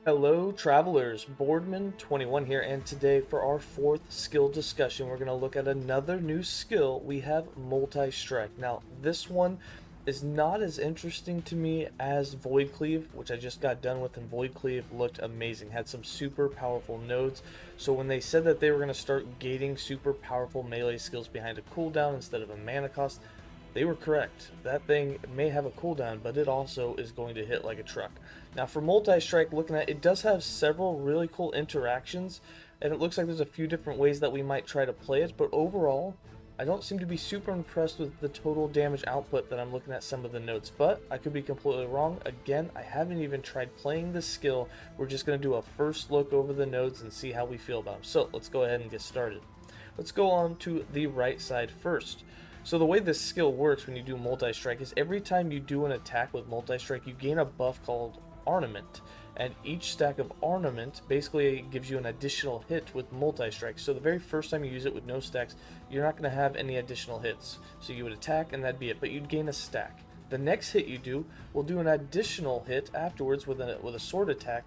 Hello travelers, Boardman21 here, and today for our fourth skill discussion we're going to look at another new skill. We have Multistrike. Now this one is not as interesting to me as Void Cleave, which I just got done with, and Void Cleave looked amazing, had some super powerful nodes. So when they said that they were going to start gating super powerful melee skills behind a cooldown instead of a mana cost, they were correct. That thing may have a cooldown, but it also is going to hit like a truck. Now for Multistrike, looking at it, does have several really cool interactions, and it looks like there's a few different ways that we might try to play it, but overall, I don't seem to be super impressed with the total damage output that I'm looking at some of the notes, but I could be completely wrong. Again, I haven't even tried playing this skill. We're just going to do a first look over the nodes and see how we feel about them. So let's go ahead and get started. Let's go on to the right side first. So the way this skill works when you do Multistrike is every time you do an attack with Multistrike, you gain a buff called Ornament, and each stack of Ornament basically gives you an additional hit with Multistrike. So the very first time you use it with no stacks, you're not going to have any additional hits. So you would attack and that'd be it, but you'd gain a stack. The next hit you do will do an additional hit afterwards with a sword attack,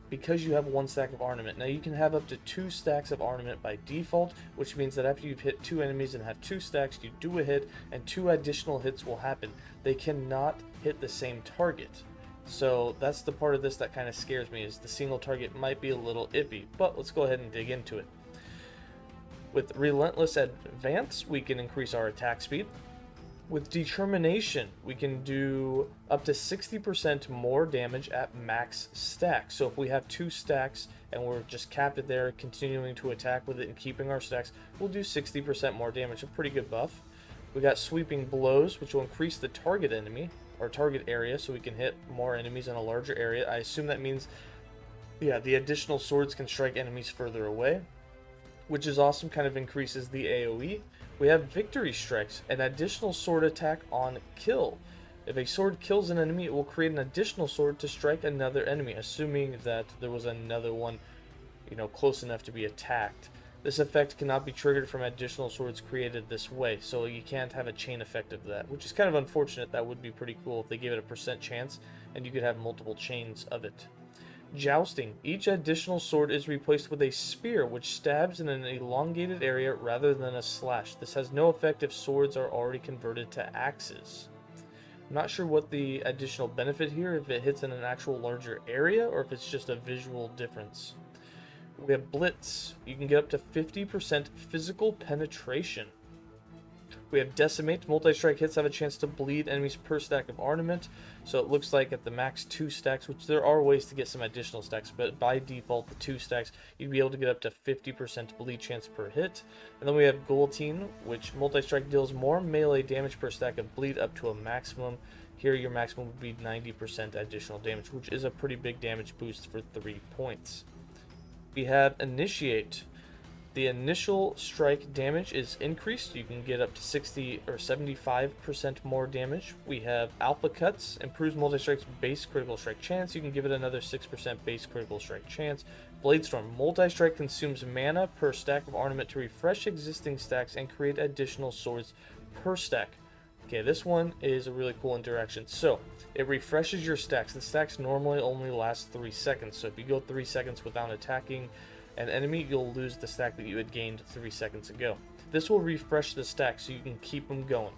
because you have one stack of Ornament. Now you can have up to 2 stacks of Ornament by default, which means that after you've hit 2 enemies and have 2 stacks, you do a hit and 2 additional hits will happen. They cannot hit the same target. So that's the part of this that kind of scares me, is the single target might be a little iffy, but let's go ahead and dig into it. With Relentless Advance, we can increase our attack speed. With Determination, we can do up to 60% more damage at max stack. So if we have 2 stacks and we're just capped it there, continuing to attack with it and keeping our stacks, we'll do 60% more damage, a pretty good buff. We got Sweeping Blows, which will increase the target enemy, or target area, so we can hit more enemies in a larger area. I assume that means, yeah, the additional swords can strike enemies further away, which is awesome, kind of increases the AoE. We have Victory Strikes, an additional sword attack on kill. If a sword kills an enemy, it will create an additional sword to strike another enemy, assuming that there was another one, close enough to be attacked. This effect cannot be triggered from additional swords created this way, so you can't have a chain effect of that, which is kind of unfortunate. That would be pretty cool if they gave it a percent chance and you could have multiple chains of it. Jousting. Each additional sword is replaced with a spear, which stabs in an elongated area rather than a slash. This has no effect if swords are already converted to axes. I'm not sure what the additional benefit here, if it hits in an actual larger area or if it's just a visual difference. We have Blitz. You can get up to 50% physical penetration. We have Decimate. Multistrike hits have a chance to bleed enemies per stack of Ornament. So it looks like at the max 2 stacks, which there are ways to get some additional stacks, but by default, the 2 stacks, you'd be able to get up to 50% bleed chance per hit. And then we have Guillotine, which Multistrike deals more melee damage per stack of bleed up to a maximum. Here, your maximum would be 90% additional damage, which is a pretty big damage boost for 3 points. We have Initiate. The initial strike damage is increased. You can get up to 60 or 75% more damage. We have Alpha Cuts, improves Multistrike's base critical strike chance. You can give it another 6% base critical strike chance. Bladestorm. Multistrike consumes mana per stack of Ornament to refresh existing stacks and create additional swords per stack. Okay, this one is a really cool interaction. So, it refreshes your stacks. The stacks normally only last 3 seconds. So if you go 3 seconds without attacking an enemy, you'll lose the stack that you had gained 3 seconds ago. This will refresh the stack so you can keep them going.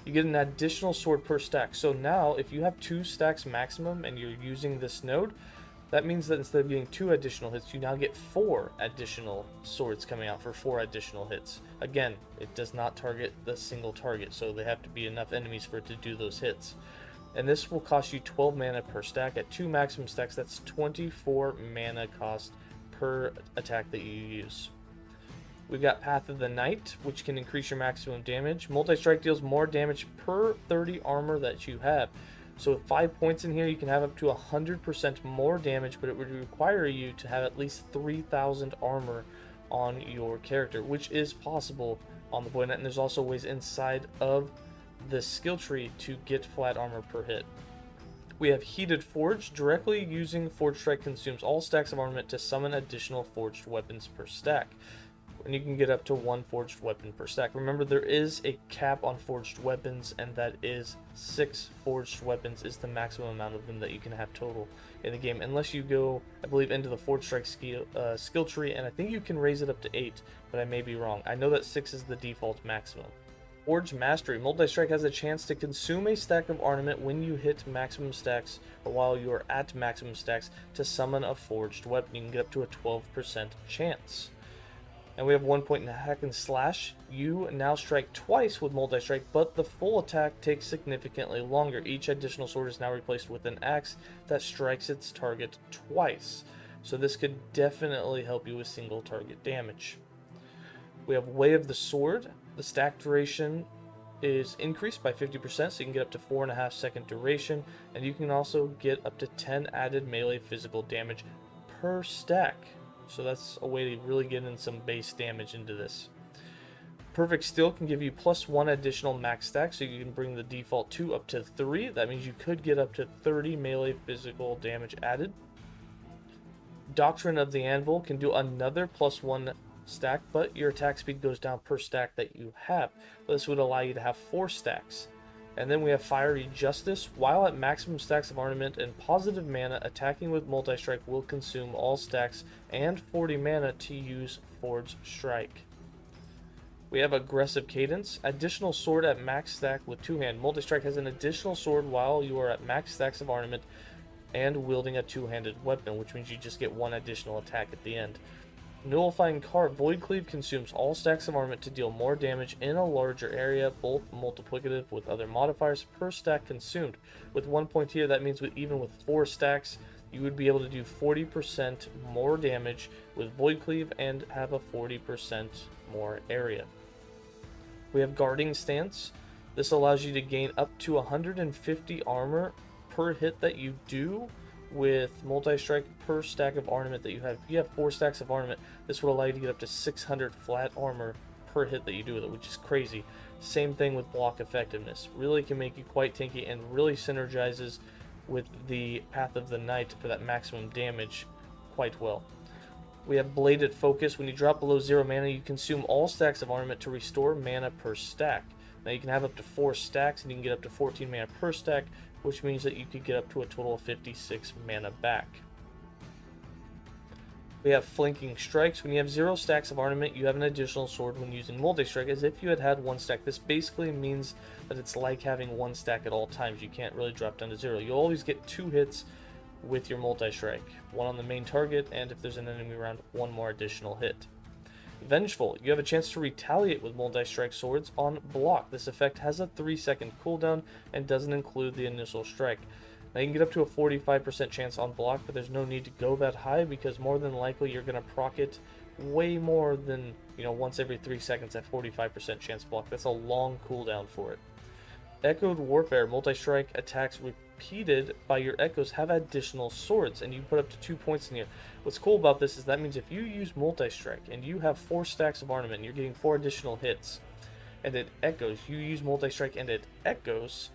You get an additional sword per stack. So now, if you have 2 stacks maximum and you're using this node, that means that instead of getting 2 additional hits, you now get 4 additional swords coming out for 4 additional hits. Again, it does not target the single target, so they have to be enough enemies for it to do those hits. And this will cost you 12 mana per stack. At 2 maximum stacks, that's 24 mana cost per attack that you use. We've got Path of the Night, which can increase your maximum damage. Multistrike deals more damage per 30 armor that you have. So with 5 points in here, you can have up to 100% more damage, but it would require you to have at least 3,000 armor on your character, which is possible on the Boynet, and there's also ways inside of the skill tree to get flat armor per hit. We have Heated Forge. Directly using Forge Strike consumes all stacks of armament to summon additional forged weapons per stack. and you can get up to 1 forged weapon per stack. Remember, there is a cap on forged weapons, and that is 6 forged weapons is the maximum amount of them that you can have total in the game, unless you go, I believe, into the Multistrike skill tree, and I think you can raise it up to 8, but I may be wrong. I know that 6 is the default maximum. Forge Mastery. Multistrike has a chance to consume a stack of ornament when you hit maximum stacks, or while you are at maximum stacks, to summon a forged weapon. You can get up to a 12% chance. And we have 1 point in hack and slash. You now strike twice with Multistrike, but the full attack takes significantly longer. Each additional sword is now replaced with an axe that strikes its target twice. So this could definitely help you with single target damage. We have Way of the Sword. The stack duration is increased by 50%, so you can get up to 4.5 second duration, and you can also get up to 10 added melee physical damage per stack. So that's a way to really get in some base damage into this. Perfect Steel can give you +1 additional max stack, so you can bring the default 2 up to 3. That means you could get up to 30 melee physical damage added. Doctrine of the Anvil can do another +1 stack, but your attack speed goes down per stack that you have. This would allow you to have 4 stacks. And then we have Fiery Justice. While at maximum stacks of ornament and positive mana, attacking with Multistrike will consume all stacks and 40 mana to use Forge Strike. We have Aggressive Cadence. Additional sword at max stack with 2-hand. Multistrike has an additional sword while you are at max stacks of ornament and wielding a 2-handed weapon, which means you just get 1 additional attack at the end. Nullifying Card. Void Cleave consumes all stacks of armament to deal more damage in a larger area, both multiplicative with other modifiers per stack consumed. With 1 point here, that means even with 4 stacks, you would be able to do 40% more damage with Void Cleave and have a 40% more area. We have Guarding Stance. This allows you to gain up to 150 armor per hit that you do with Multistrike per stack of ornament that you have. If you have 4 stacks of ornament, this will allow you to get up to 600 flat armor per hit that you do with it, which is crazy. Same thing with block effectiveness. Really can make you quite tanky and really synergizes with the Path of the Night for that maximum damage quite well. We have Bladed Focus. When you drop below 0 mana, you consume all stacks of ornament to restore mana per stack. Now you can have up to 4 stacks and you can get up to 14 mana per stack, which means that you could get up to a total of 56 mana back. We have Flanking Strikes. When you have 0 stacks of ornament, you have an additional sword when using Multistrike, as if you had 1 stack. This basically means that it's like having 1 stack at all times. You can't really drop down to 0. You'll always get 2 hits with your Multistrike. 1 on the main target, and if there's an enemy around, 1 more additional hit. Vengeful. You have a chance to retaliate with Multistrike swords on block. This effect has a 3-second cooldown and doesn't include the initial strike. Now you can get up to a 45% chance on block, but there's no need to go that high because more than likely you're going to proc it way more than, once every 3 seconds at 45% chance block. That's a long cooldown for it. Echoed Warfare. Multistrike attacks repeated by your echoes have additional swords, and you put up to 2 points in here. What's cool about this is that means if you use Multistrike and you have 4 stacks of ornament and you're getting 4 additional hits, and it echoes, you use Multistrike and it echoes,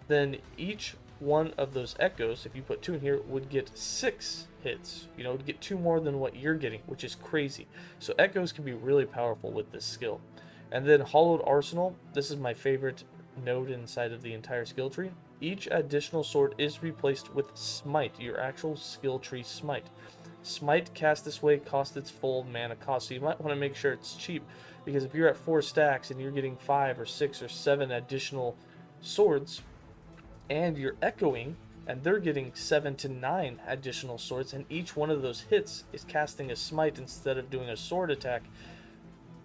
then each one of those echoes, if you put 2 in here, would get 6 hits. Would get 2 more than what you're getting, which is crazy. So echoes can be really powerful with this skill. And then Hollowed Arsenal. This is my favorite node inside of the entire skill tree. Each additional sword is replaced with Smite, your actual skill tree Smite. Smite cast this way costs its full mana cost, so you might want to make sure it's cheap, because if you're at 4 stacks and you're getting 5 or 6 or 7 additional swords, and you're echoing, and they're getting 7 to 9 additional swords, and each one of those hits is casting a Smite instead of doing a sword attack,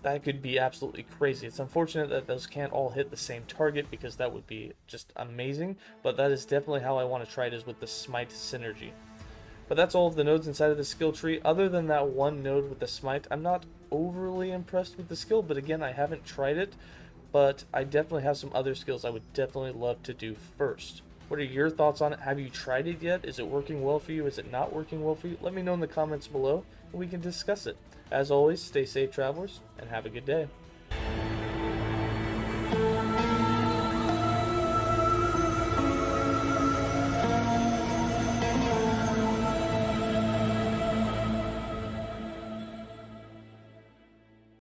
that could be absolutely crazy. It's unfortunate that those can't all hit the same target, because that would be just amazing, but that is definitely how I want to try it, is with the Smite synergy. But that's all of the nodes inside of the skill tree. Other than that one node with the Smite, I'm not overly impressed with the skill, but again, I haven't tried it, but I definitely have some other skills I would definitely love to do first. What are your thoughts on it? Have you tried it yet? Is it working well for you? Is it not working well for you? Let me know in the comments below, and we can discuss it. As always, stay safe, travelers, and have a good day.